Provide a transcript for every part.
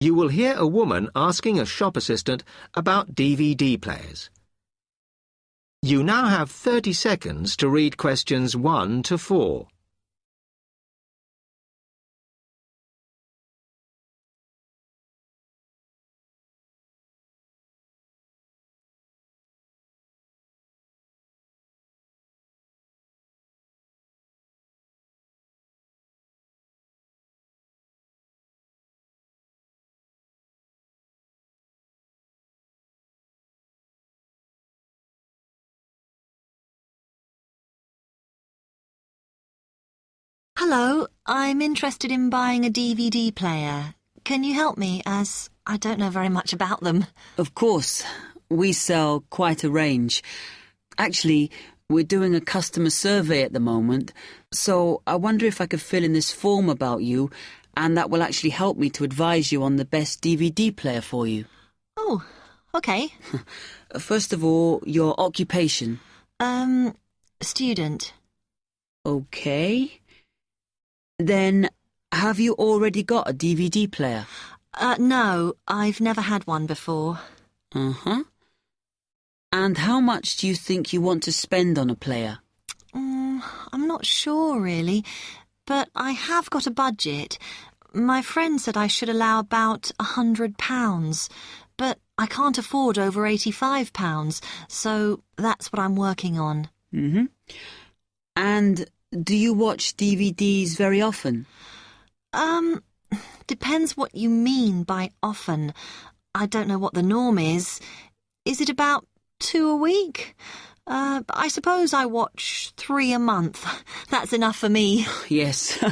You will hear a woman asking a shop assistant about DVD players. You now have 30 seconds to read questions 1 to 4. Hello, I'm interested in buying a DVD player. Can you help me, as I don't know very much about them? Of course. We sell quite a range. Actually, we're doing a customer survey at the moment, so I wonder if I could fill in this form about you, and that will actually help me to advise you on the best DVD player for you. Oh, okay. First of all, your occupation. Student. Okay. Then, have you already got a DVD player? No, I've never had one before. Uh-huh. And how much do you think you want to spend on a player? I'm not sure, really, but I have got a budget. My friend said I should allow about £100, but I can't afford over £85, so that's what I'm working on. Mm-hmm. And do you watch DVDs very often? Depends what you mean by often. I don't know what the norm is. Is it about 2 a week? I suppose I watch 3 a month. That's enough for me. Yes.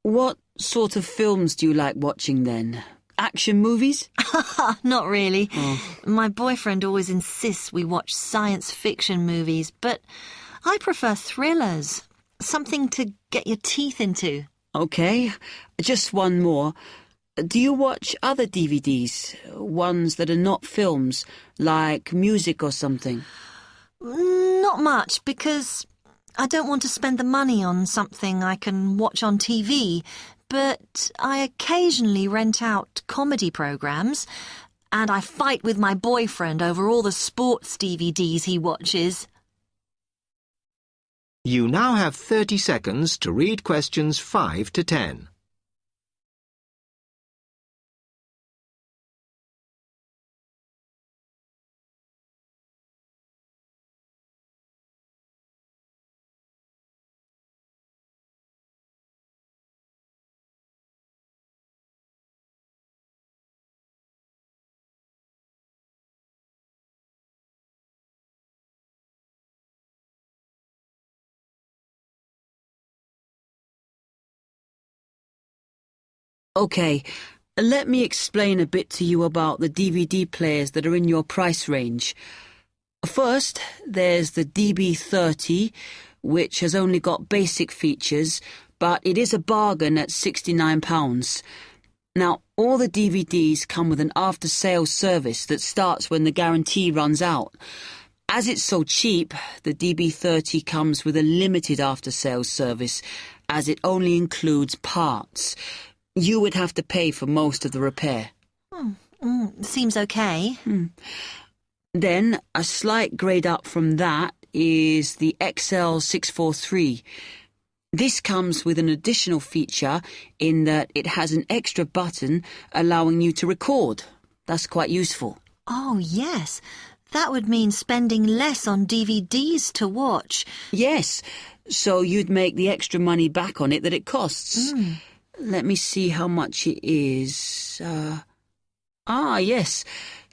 What sort of films do you like watching then? Action movies? Not really. Oh. My boyfriend always insists we watch science fiction movies, but I prefer thrillers. Something to get your teeth into. Okay, just one more. Do you watch other DVDs? Ones that are not films, like music or something? Not much, because I don't want to spend the money on something I can watch on TV, but I occasionally rent out comedy programs, and I fight with my boyfriend over all the sports DVDs he watches. You now have 30 seconds to read questions 5 to 10. Okay, let me explain a bit to you about the DVD players that are in your price range. First, there's the DB30, which has only got basic features, but it is a bargain at £69. Now, all the DVDs come with an after-sales service that starts when the guarantee runs out. As it's so cheap, the DB30 comes with a limited after-sales service, as it only includes parts. You would have to pay for most of the repair. Seems okay. Then, a slight grade up from that is the XL643. This comes with an additional feature in that it has an extra button allowing you to record. That's quite useful. Oh, yes. That would mean spending less on DVDs to watch. Yes, so you'd make the extra money back on it that it costs. Let me see how much it is. Yes,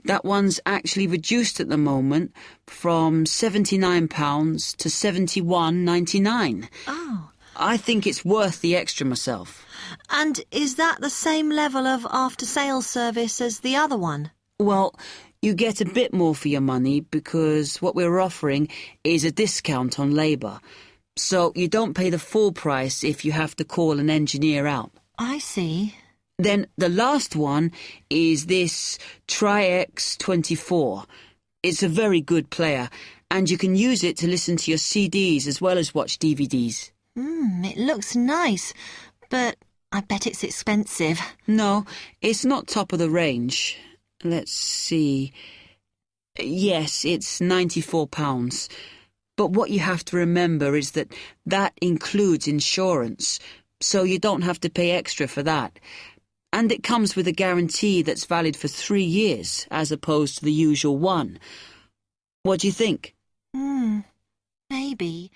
that one's actually reduced at the moment from £79 to £71.99. Oh. I think it's worth the extra myself. And is that the same level of after-sales service as the other one? Well, you get a bit more for your money because what we're offering is a discount on labour. So you don't pay the full price if you have to call an engineer out. I see. Then the last one is this Tri-X24. It's a very good player, and you can use it to listen to your CDs as well as watch DVDs. It looks nice, but I bet it's expensive. No, it's not top of the range. Let's see. Yes, it's £94. But what you have to remember is that that includes insurance, so you don't have to pay extra for that. And it comes with a guarantee that's valid for 3 years, as opposed to the usual one. What do you think? Maybe.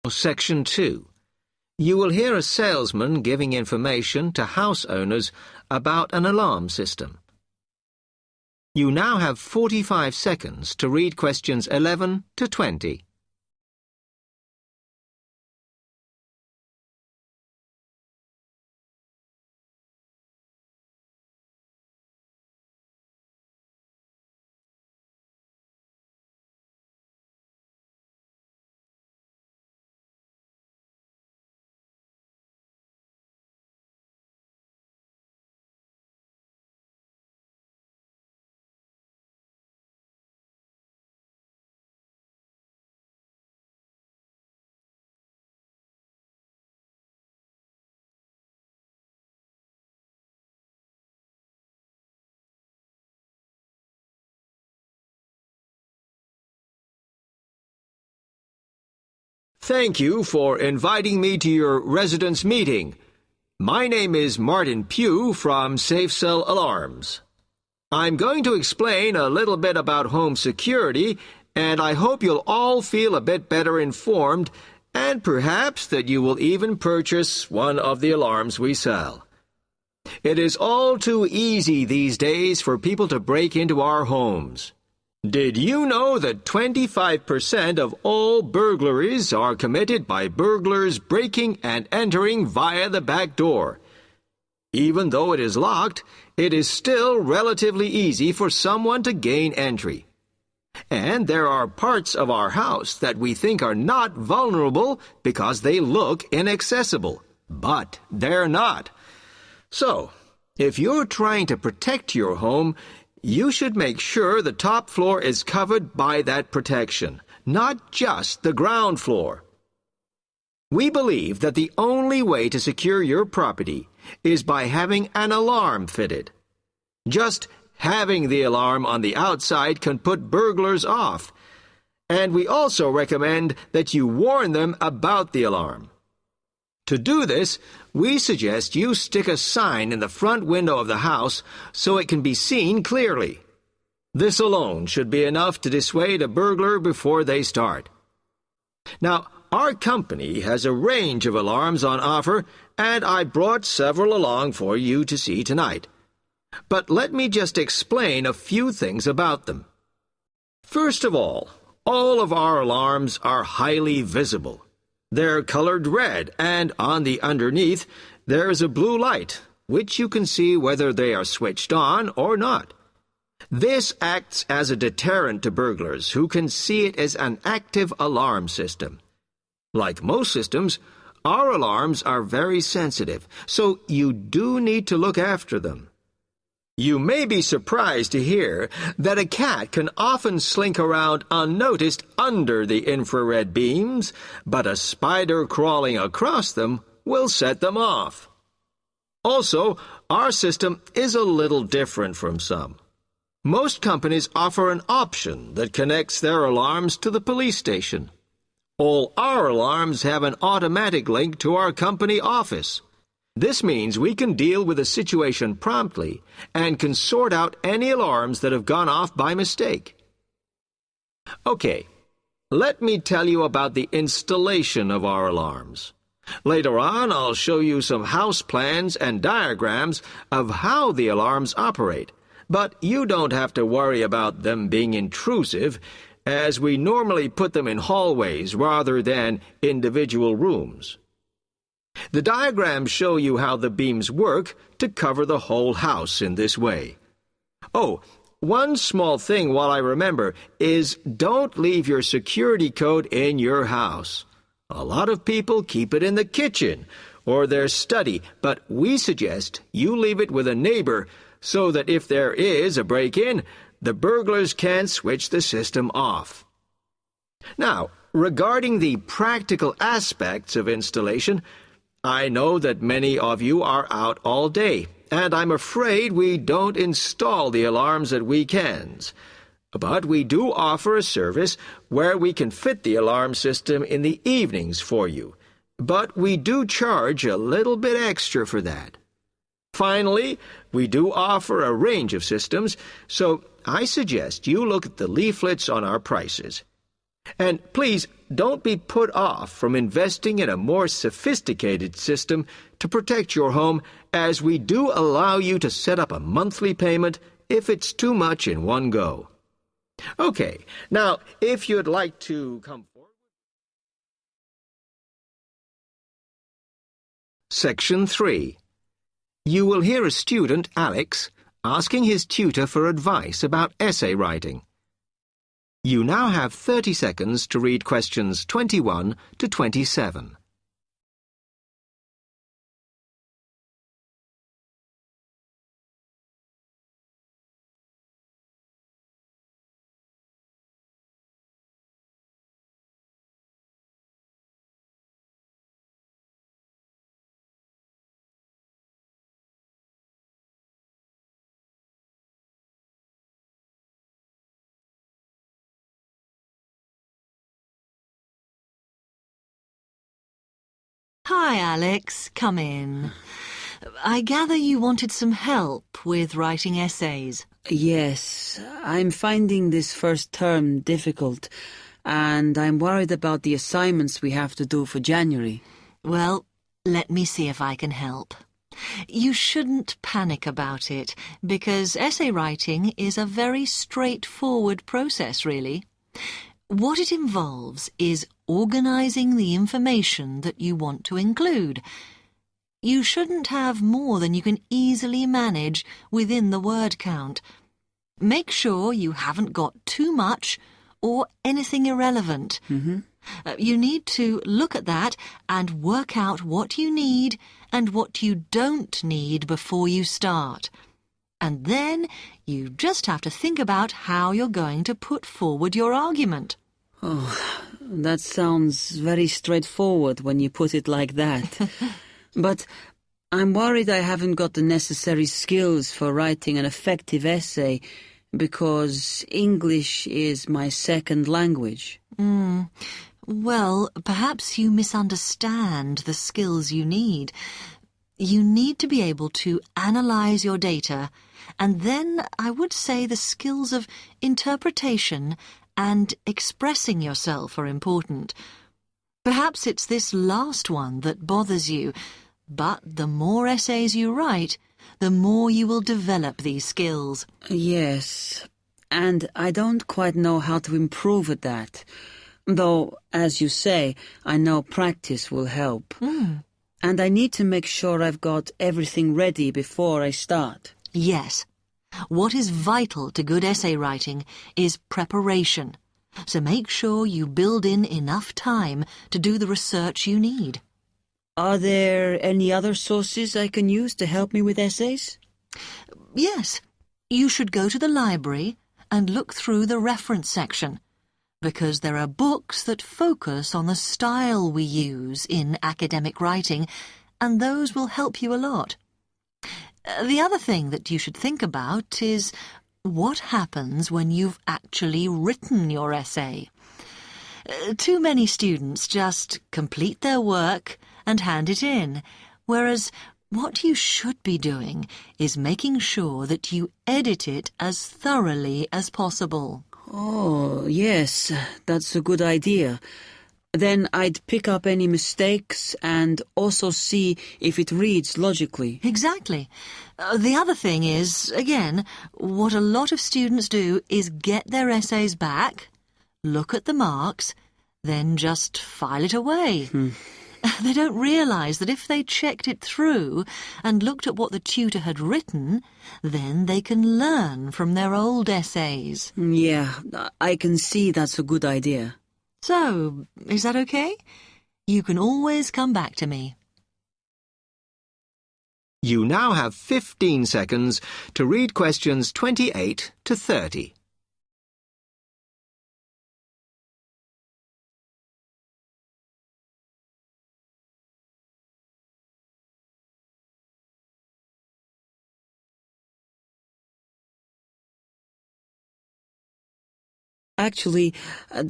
Section 2. You will hear a salesman giving information to house owners about an alarm system. You now have 45 seconds to read questions 11 to 20. Thank you for inviting me to your residence meeting. My name is Martin Pugh from Safe Cell Alarms. I'm going to explain a little bit about home security, and I hope you'll all feel a bit better informed, and perhaps that you will even purchase one of the alarms we sell. It is all too easy these days for people to break into our homes. Did you know that 25% of all burglaries are committed by burglars breaking and entering via the back door? Even though it is locked, it is still relatively easy for someone to gain entry. And there are parts of our house that we think are not vulnerable because they look inaccessible. But they're not. So, if you're trying to protect your home, you should make sure the top floor is covered by that protection, not just the ground floor. We believe that the only way to secure your property is by having an alarm fitted. Just having the alarm on the outside can put burglars off, and we also recommend that you warn them about the alarm. To do this, we suggest you stick a sign in the front window of the house so it can be seen clearly. This alone should be enough to dissuade a burglar before they start. Now, our company has a range of alarms on offer, and I brought several along for you to see tonight. But let me just explain a few things about them. First of all of our alarms are highly visible. They're colored red, and on the underneath, there's a blue light, which you can see whether they are switched on or not. This acts as a deterrent to burglars who can see it as an active alarm system. Like most systems, our alarms are very sensitive, so you do need to look after them. You may be surprised to hear that a cat can often slink around unnoticed under the infrared beams, but a spider crawling across them will set them off. Also, our system is a little different from some. Most companies offer an option that connects their alarms to the police station. All our alarms have an automatic link to our company office. This means we can deal with a situation promptly and can sort out any alarms that have gone off by mistake. Okay, let me tell you about the installation of our alarms. Later on, I'll show you some house plans and diagrams of how the alarms operate, but you don't have to worry about them being intrusive, as we normally put them in hallways rather than individual rooms. The diagrams show you how the beams work to cover the whole house in this way. Oh, one small thing while I remember is don't leave your security code in your house. A lot of people keep it in the kitchen or their study, but we suggest you leave it with a neighbor so that if there is a break-in, the burglars can switch the system off. Now, regarding the practical aspects of installation, I know that many of you are out all day, and I'm afraid we don't install the alarms at weekends. But we do offer a service where we can fit the alarm system in the evenings for you. But we do charge a little bit extra for that. Finally, we do offer a range of systems, so I suggest you look at the leaflets on our prices. And please don't be put off from investing in a more sophisticated system to protect your home, as we do allow you to set up a monthly payment if it's too much in one go. Okay, now if you'd like to come forward. Section 3. You will hear a student, Alex, asking his tutor for advice about essay writing. You now have 30 seconds to read questions 21 to 27. Hi, Alex. Come in. I gather you wanted some help with writing essays. Yes, I'm finding this first term difficult, and I'm worried about the assignments we have to do for January. Well, let me see if I can help. You shouldn't panic about it, because essay writing is a very straightforward process, really. What it involves is organising the information that you want to include. You shouldn't have more than you can easily manage within the word count. Make sure you haven't got too much or anything irrelevant. You need to look at that and work out what you need and what you don't need before you start. And then you just have to think about how you're going to put forward your argument. Oh, that sounds very straightforward when you put it like that. But I'm worried I haven't got the necessary skills for writing an effective essay because English is my second language. Well, perhaps you misunderstand the skills you need. You need to be able to analyse your data, and then I would say the skills of interpretation and expressing yourself are important. Perhaps it's this last one that bothers you, but the more essays you write, the more you will develop these skills. Yes, and I don't quite know how to improve at that. Though, as you say, I know practice will help. And I need to make sure I've got everything ready before I start. Yes. What is vital to good essay writing is preparation. So make sure you build in enough time to do the research you need. Are there any other sources I can use to help me with essays? Yes. You should go to the library and look through the reference section, because there are books that focus on the style we use in academic writing, and those will help you a lot. The other thing that you should think about is what happens when you've actually written your essay. Too many students just complete their work and hand it in, whereas what you should be doing is making sure that you edit it as thoroughly as possible. Oh, yes, that's a good idea. Then I'd pick up any mistakes and also see if it reads logically. Exactly. The other thing is, again, what a lot of students do is get their essays back, look at the marks, then just file it away. They don't realise that if they checked it through and looked at what the tutor had written, then they can learn from their old essays. Yeah, I can see that's a good idea. So, is that okay? You can always come back to me. You now have 15 seconds to read questions 28 to 30. Actually,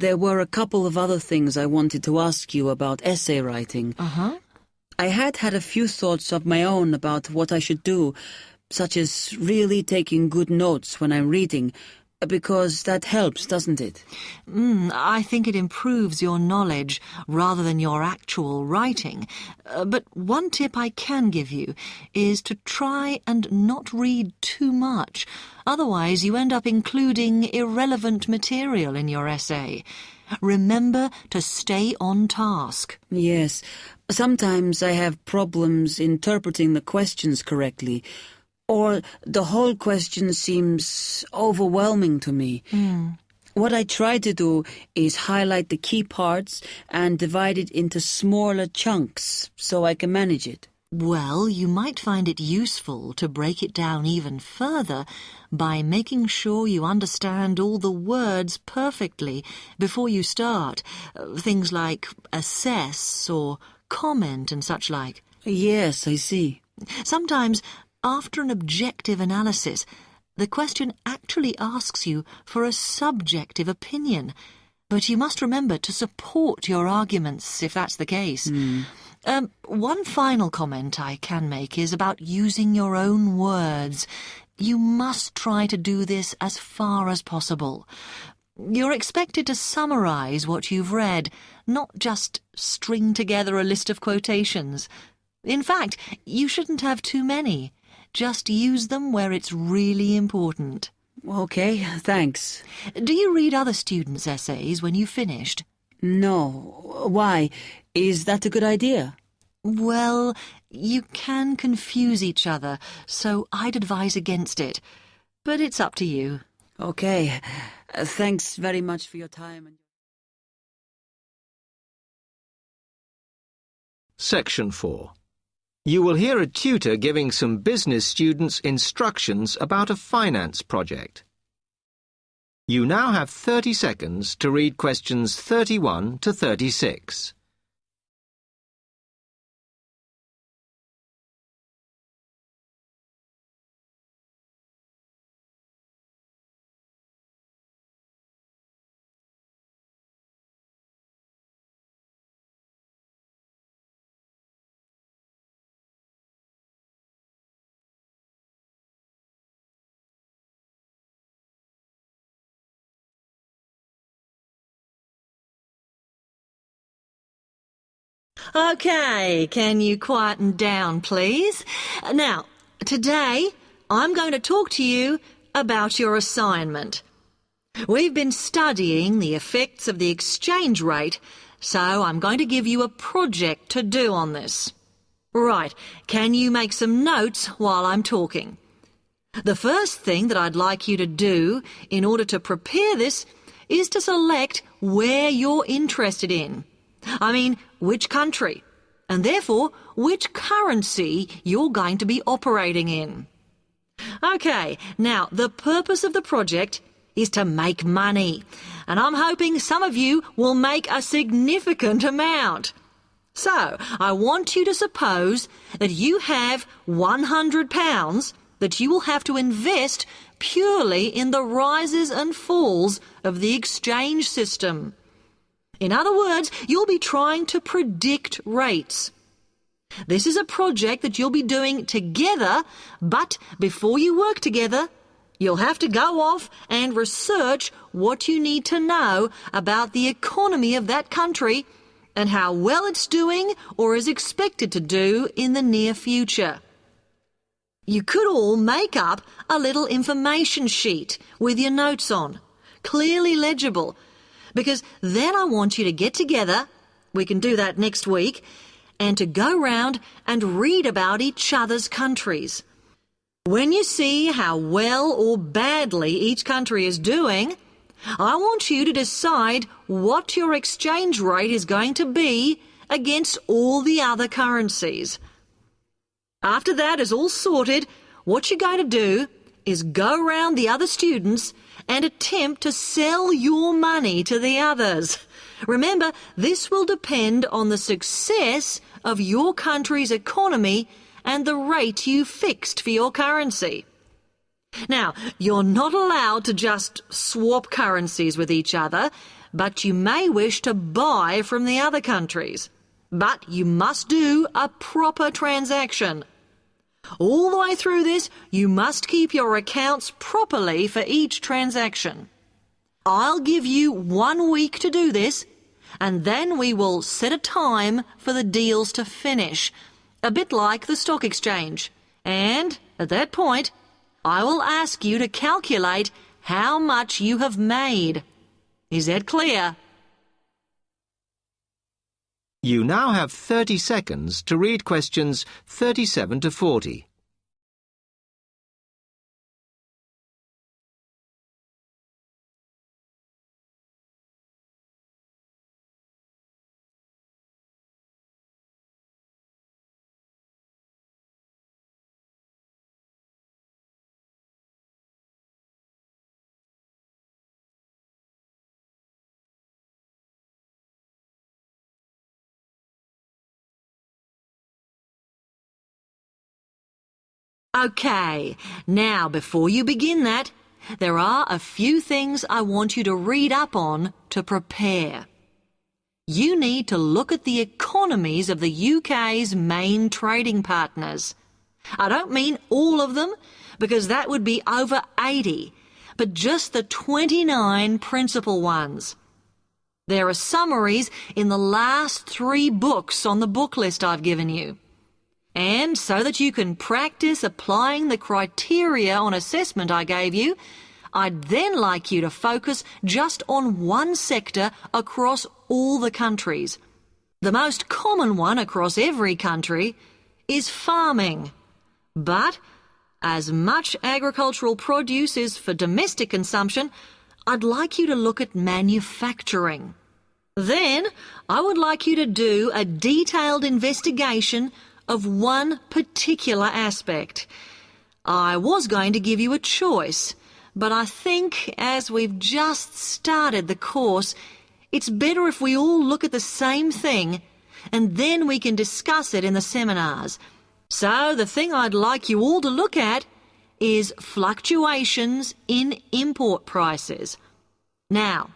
there were a couple of other things I wanted to ask you about essay writing. Uh-huh. I had a few thoughts of my own about what I should do, such as really taking good notes when I'm reading, because that helps, doesn't it? I think it improves your knowledge rather than your actual writing. But one tip I can give you is to try and not read too much. Otherwise, you end up including irrelevant material in your essay. Remember to stay on task. Yes. Sometimes I have problems interpreting the questions correctly, or the whole question seems overwhelming to me. What I try to do is highlight the key parts and divide it into smaller chunks so I can manage it. Well, you might find it useful to break it down even further by making sure you understand all the words perfectly before you start. Things like assess or comment and such like. Yes, I see. Sometimes, after an objective analysis, the question actually asks you for a subjective opinion. But you must remember to support your arguments if that's the case. One final comment I can make is about using your own words. You must try to do this as far as possible. You're expected to summarize what you've read, not just string together a list of quotations. In fact, you shouldn't have too many. Just use them where it's really important. Okay, thanks. Do you read other students' essays when you've finished? No. Why? Is that a good idea? Well, you can confuse each other, so I'd advise against it. But it's up to you. Okay. Thanks very much for your time. Section 4. You will hear a tutor giving some business students instructions about a finance project. You now have 30 seconds to read questions 31 to 36. Okay, can you quieten down, please? Now, today I'm going to talk to you about your assignment. We've been studying the effects of the exchange rate, so I'm going to give you a project to do on this. Right, can you make some notes while I'm talking? The first thing that I'd like you to do in order to prepare this is to select where you're interested in. I mean, which country, and therefore which currency you're going to be operating in. Okay, now the purpose of the project is to make money, and I'm hoping some of you will make a significant amount. So, I want you to suppose that you have £100 that you will have to invest purely in the rises and falls of the exchange system. In other words, you'll be trying to predict rates. This is a project that you'll be doing together, but before you work together, you'll have to go off and research what you need to know about the economy of that country and how well it's doing or is expected to do in the near future. You could all make up a little information sheet with your notes on, clearly legible, because then I want you to get together, we can do that next week, and to go round and read about each other's countries. When you see how well or badly each country is doing, I want you to decide what your exchange rate is going to be against all the other currencies. After that is all sorted, what you're going to do is go round the other students and attempt to sell your money to the others. Remember, this will depend on the success of your country's economy and the rate you fixed for your currency. Now, you're not allowed to just swap currencies with each other, but you may wish to buy from the other countries. But you must do a proper transaction. All the way through this, you must keep your accounts properly for each transaction. I'll give you 1 week to do this, and then we will set a time for the deals to finish, a bit like the stock exchange. And at that point, I will ask you to calculate how much you have made. Is that clear? You now have 30 seconds to read questions 37 to 40. Okay, now before you begin that, there are a few things I want you to read up on to prepare. You need to look at the economies of the UK's main trading partners. I don't mean all of them, because that would be over 80, but just the 29 principal ones. There are summaries in the last 3 books on the book list I've given you. And so that you can practice applying the criteria on assessment I gave you, I'd then like you to focus just on one sector across all the countries. The most common one across every country is farming. But as much agricultural produce is for domestic consumption, I'd like you to look at manufacturing. Then I would like you to do a detailed investigation of one particular aspect. I was going to give you a choice, but I think as we've just started the course, it's better if we all look at the same thing and then we can discuss it in the seminars. So the thing I'd like you all to look at is fluctuations in import prices. Now,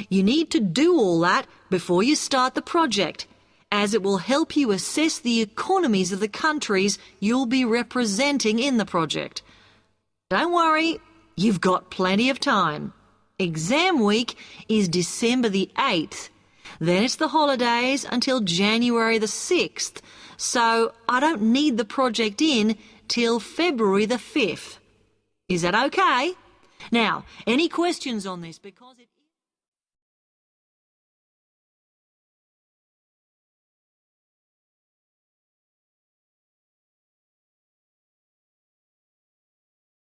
you need to do all that before you start the project, as it will help you assess the economies of the countries you'll be representing in the project. Don't worry, you've got plenty of time. Exam week is December the 8th. Then it's the holidays until January the 6th, so I don't need the project in till February the 5th. Is that okay? Now, any questions on this? Because it